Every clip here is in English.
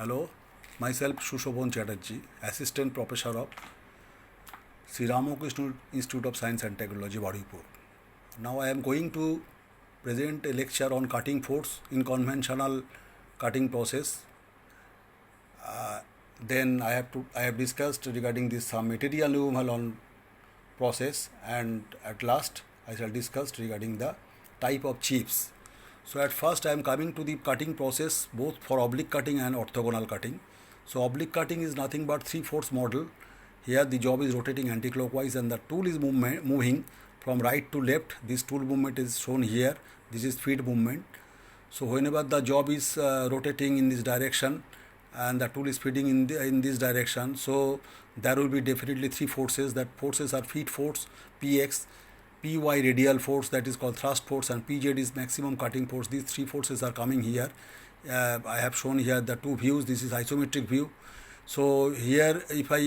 Hello, myself Shushobhan Chatterjee, Assistant Professor of Sri Ramakrishna Institute of Science and Technology, Badipur. Now I am going to present a lecture on cutting force in conventional cutting process. Then I have discussed regarding this some material removal on process, and at last I shall discuss regarding the type of chips. So at first I am coming to the cutting process both for oblique cutting and orthogonal cutting. So oblique cutting is nothing but 3/4 model. Here the job is rotating anti-clockwise and the tool is moving from right to left. This tool movement is shown here. This is feed movement. So whenever the job is rotating in this direction and the tool is feeding in this direction, so there will be definitely three forces. That forces are feed force, Px, Py radial force, that is called thrust force, and Pz is maximum cutting force. These three forces are coming here. I have shown here the two views. This is isometric view. So here if I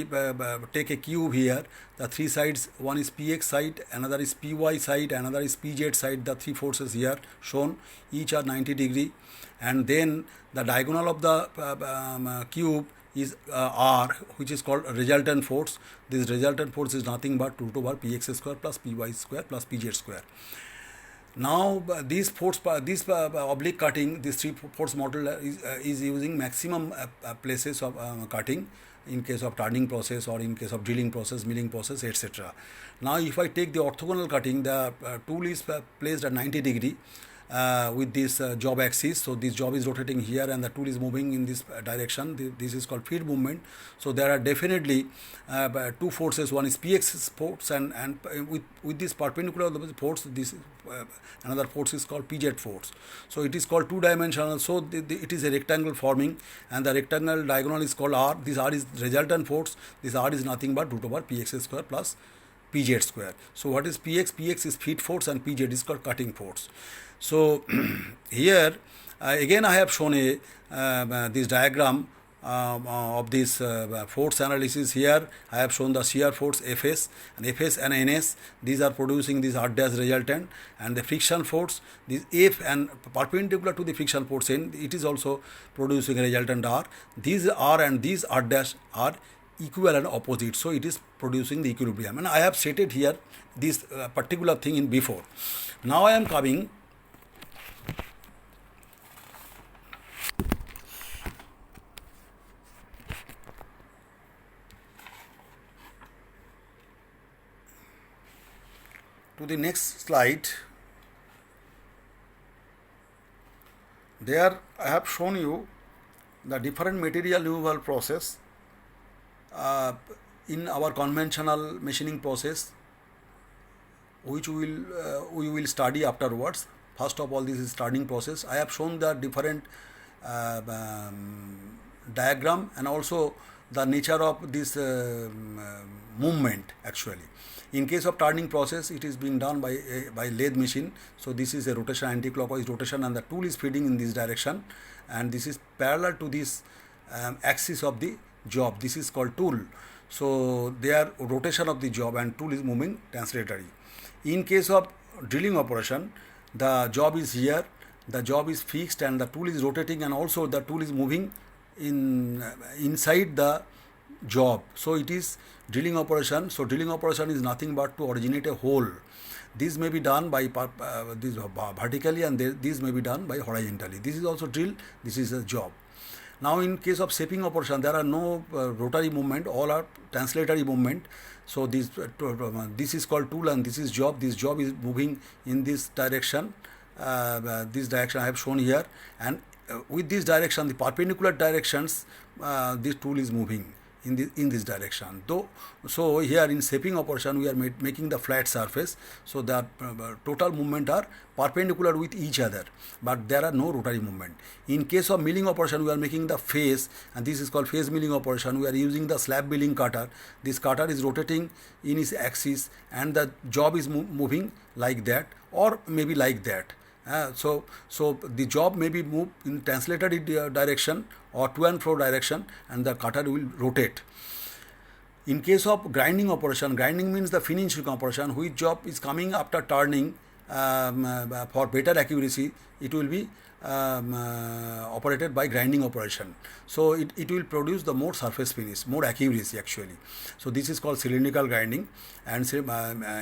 take a cube here, the three sides, one is Px side, another is Py side, another is Pz side. The three forces here shown, each are 90 degree, and then the diagonal of the cube is R, which is called resultant force. This resultant force is nothing but root over Px square plus Py square plus Pz square. Now this oblique cutting, this three force model is using maximum places of cutting in case of turning process or in case of drilling process, milling process, etc. Now if I take the orthogonal cutting, the tool is placed at 90 degree with this job axis. So this job is rotating here and the tool is moving in this direction. This is called feed movement. So there are definitely two forces. One is Px force, and with this perpendicular force, this another force is called Pz force. So it is called two-dimensional. So it is a rectangle forming, and the rectangle diagonal is called R. This R is resultant force. This R is nothing but root over Px square plus Pz square. So what is Px? Px is feed force and Pz is called cutting force. So here again I have shown this diagram of this force analysis. Here I have shown the shear force Fs, and Fs and Ns, these are producing this R dash resultant, and the friction force, this F, and perpendicular to the friction force N, it is also producing a resultant R. These R and these R dash are equal and opposite, so it is producing the equilibrium, and I have stated here this particular thing in before. Now I am coming to the next slide. There I have shown you the different material removal process in our conventional machining process, which we will study afterwards. First of all, this is starting process. I have shown the different diagram and also the nature of this movement actually. In case of turning process, it is being done by lathe machine. So this is a rotation, anti-clockwise rotation, and the tool is feeding in this direction, and this is parallel to this axis of the job. This is called tool. So their rotation of the job and tool is moving translatory. In case of drilling operation, the job is here, the job is fixed and the tool is rotating, and also the tool is moving inside the job. So it is drilling operation. So drilling operation is nothing but to originate a hole. This may be done by this vertically, and this may be done by horizontally. This is also drill, this is a job. Now in case of shaping operation, there are no rotary movement, all are translatory movement. So this is called tool and this is job. This job is moving in this direction. This direction I have shown here, and with this direction, the perpendicular directions, this tool is moving in this direction. So here in shaping operation, we are making the flat surface. So the total movement are perpendicular with each other, but there are no rotary movement. In case of milling operation, we are making the phase, and this is called phase milling operation. We are using the slab milling cutter. This cutter is rotating in its axis, and the job is moving like that, or maybe like that. So the job may be moved in translatory direction or to and fro direction, and the cutter will rotate. In case of grinding operation, grinding means the finishing operation, which job is coming after turning for better accuracy. It will be operated by grinding operation. So it will produce the more surface finish, more accuracy actually. So this is called cylindrical grinding, and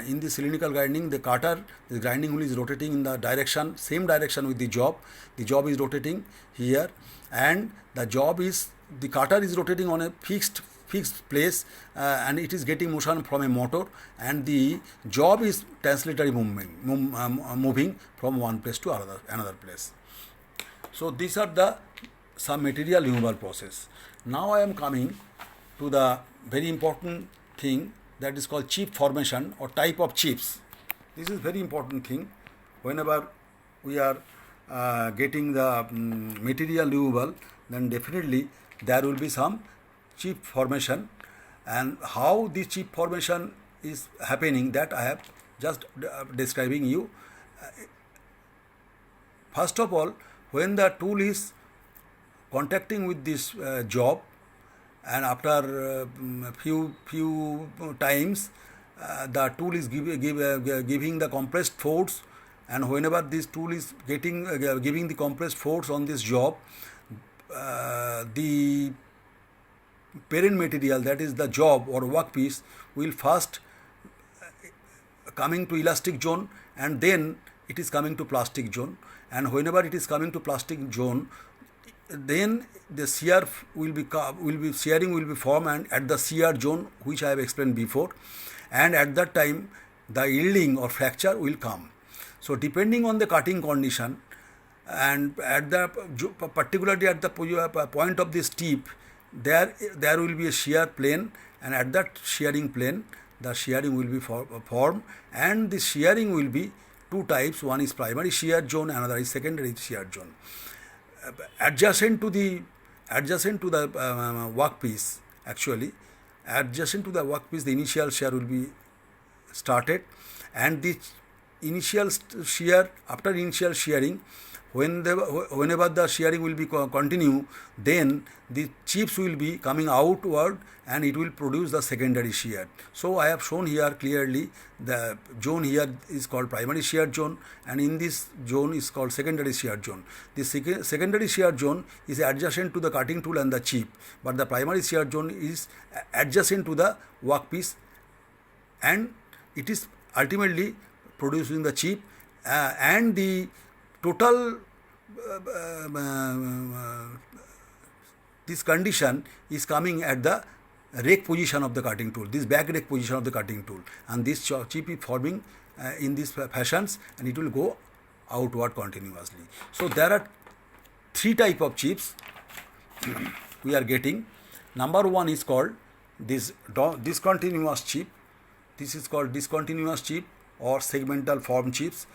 in the cylindrical grinding, the grinding wheel is rotating in the direction, same direction with the job. The job is rotating here, and the cutter is rotating on a fixed place, and it is getting motion from a motor, and the job is translatory moving from one place to another place. So these are the some material removal process. Now I am coming to the very important thing, that is called chip formation or type of chips. This is very important thing. Whenever we are getting the material removal, then definitely there will be some chip formation, and how this chip formation is happening, that I have just describing you. First of all, when the tool is contacting with this job, and after few times the tool is giving the compressed force, and whenever this tool is giving the compressed force on this job, the parent material, that is the job or workpiece, will first coming to elastic zone, and then it is coming to plastic zone. And whenever it is coming to plastic zone, then the shear shearing will be formed, and at the shear zone, which I have explained before, and at that time the yielding or fracture will come. So depending on the cutting condition, and at the particularly at the point of this tip, there will be a shear plane, and at that shearing plane the shearing will be formed, and the shearing will be two types. One is primary shear zone, another is secondary shear zone. Adjacent to the workpiece, actually adjacent to the workpiece, the initial shear will be started, and the initial shear, after initial shearing, whenever the shearing will be continue, then the chips will be coming outward, and it will produce the secondary shear. So I have shown here clearly the zone here is called primary shear zone, and in this zone is called secondary shear zone. The secondary shear zone is adjacent to the cutting tool and the chip, but the primary shear zone is adjacent to the workpiece, and it is ultimately producing the chip, and the total this condition is coming at the rake position of the cutting tool, this back rake position of the cutting tool, and this chip is forming in these fashions, and it will go outward continuously. So there are three type of chips we are getting. Number one is called this discontinuous chip. This is called discontinuous chip or segmental form chips.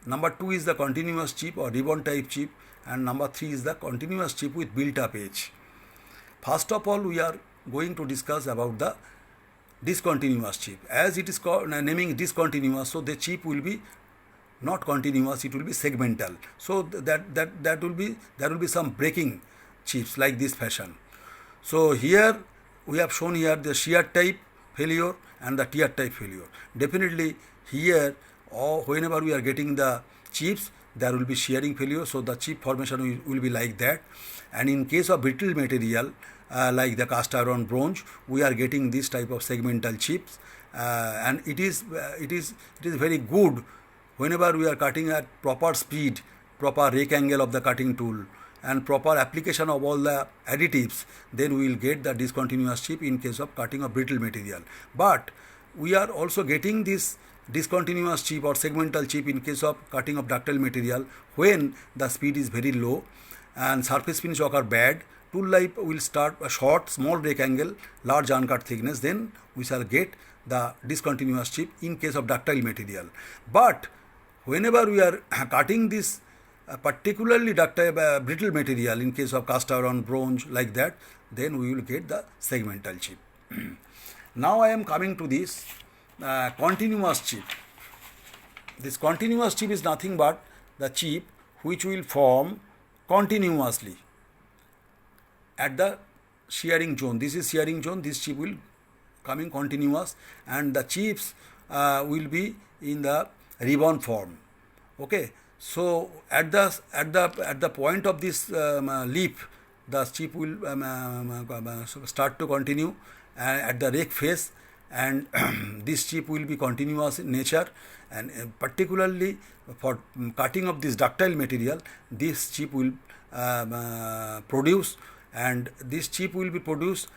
Number two is the continuous chip or ribbon type chip, and number three is the continuous chip with built up edge. First of all, we are going to discuss about the discontinuous chip. As it is called naming discontinuous, so the chip will be not continuous, it will be segmental. So that will be, there will be some breaking chips like this fashion. So here we have shown here the shear type failure and the tear type failure. Definitely here, or whenever we are getting the chips, there will be shearing failure, so the chip formation will be like that. And in case of brittle material like the cast iron bronze, we are getting this type of segmental chips, and it is very good whenever we are cutting at proper speed, proper rake angle of the cutting tool, and proper application of all the additives, then we will get the discontinuous chip in case of cutting of brittle material. But we are also getting this discontinuous chip or segmental chip in case of cutting of ductile material when the speed is very low and surface finish occur bad. Tool life will start a short, small rake angle, large uncut thickness, then we shall get the discontinuous chip in case of ductile material. But whenever we are cutting this particularly ductile brittle material in case of cast iron bronze like that, then we will get the segmental chip. Now I am coming to this continuous chip. This continuous chip is nothing but the chip which will form continuously at the shearing zone. This is shearing zone, this chip will coming continuous, and the chips will be in the ribbon form. Okay, So at the point of this leap, the chip will start to continue at the rake phase, and this chip will be continuous in nature, and particularly for cutting of this ductile material, this chip will produce, and this chip will be produced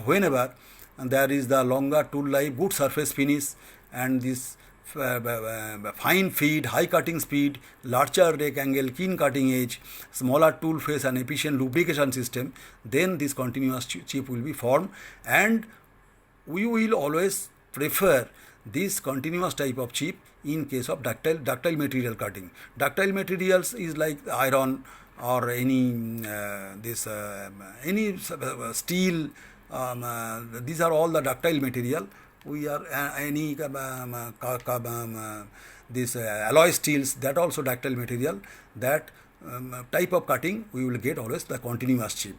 whenever there is the longer tool life, good surface finish, and this fine feed, high cutting speed, larger rake angle, keen cutting edge, smaller tool face and efficient lubrication system, then this continuous chip will be formed, and we will always prefer this continuous type of chip in case of ductile material cutting. Ductile materials is like iron or any steel. These are all the ductile material. We are any this alloy steels, that also ductile material. That type of cutting we will get always the continuous chip.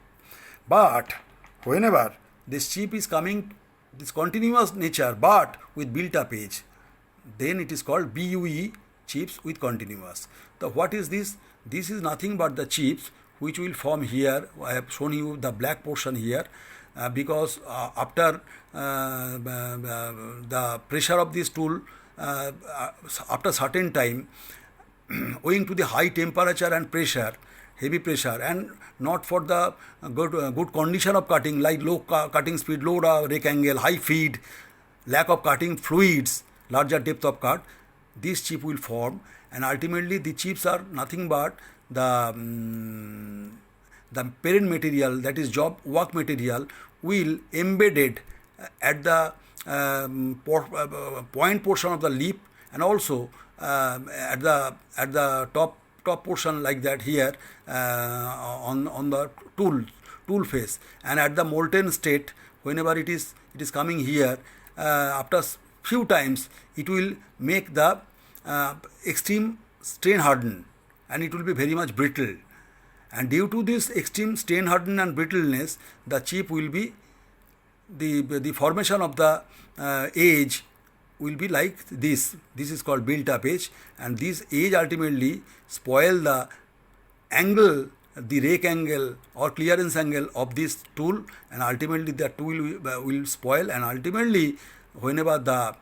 But whenever this chip is coming, this continuous nature but with built up edge, then it is called BUE chips with continuous. So what is this? This is nothing but the chips which will form here. I have shown you the black portion here. Because after the pressure of this tool, after certain time, owing to the high temperature and pressure, heavy pressure, and not for the good condition of cutting, like low cutting speed, low rake angle, high feed, lack of cutting fluids, larger depth of cut, this chip will form, and ultimately the chips are nothing but the parent material, that is job work material, will embedded at the point portion of the lip, and also at the top portion, like that here on the tool face, and at the molten state, whenever it is coming here, after few times it will make the extreme strain harden, and it will be very much brittle. And due to this extreme strain harden and brittleness, the chip will be the formation of the edge will be like this. This is called built up edge, and this edge ultimately spoil the angle, the rake angle or clearance angle of this tool, and ultimately the tool will spoil, and ultimately whenever the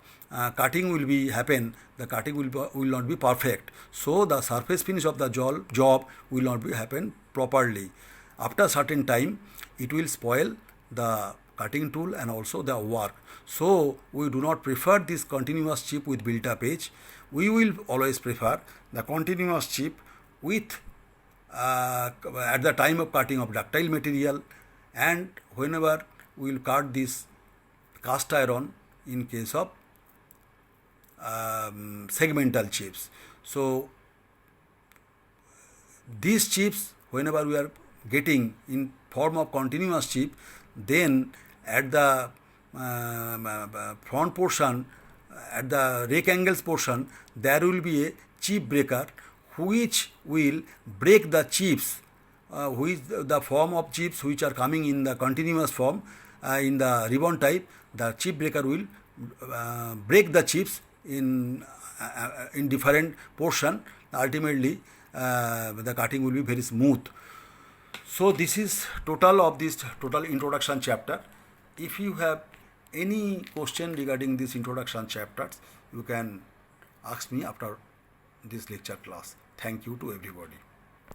cutting will be happen, the cutting will not be perfect. So the surface finish of the job will not be happen properly. After certain time, it will spoil the cutting tool and also the work. So we do not prefer this continuous chip with built up edge. We will always prefer the continuous chip with at the time of cutting of ductile material, and whenever we will cut this cast iron in case of segmental chips. So these chips, whenever we are getting in form of continuous chip, then at the front portion, at the rake angles portion, there will be a chip breaker which will break the chips, which the form of chips which are coming in the continuous form in the ribbon type. The chip breaker will break the chips in different portion. Ultimately the cutting will be very smooth. So this is total introduction chapter. If you have any question regarding this introduction chapters, you can ask me after this lecture class. Thank you to everybody.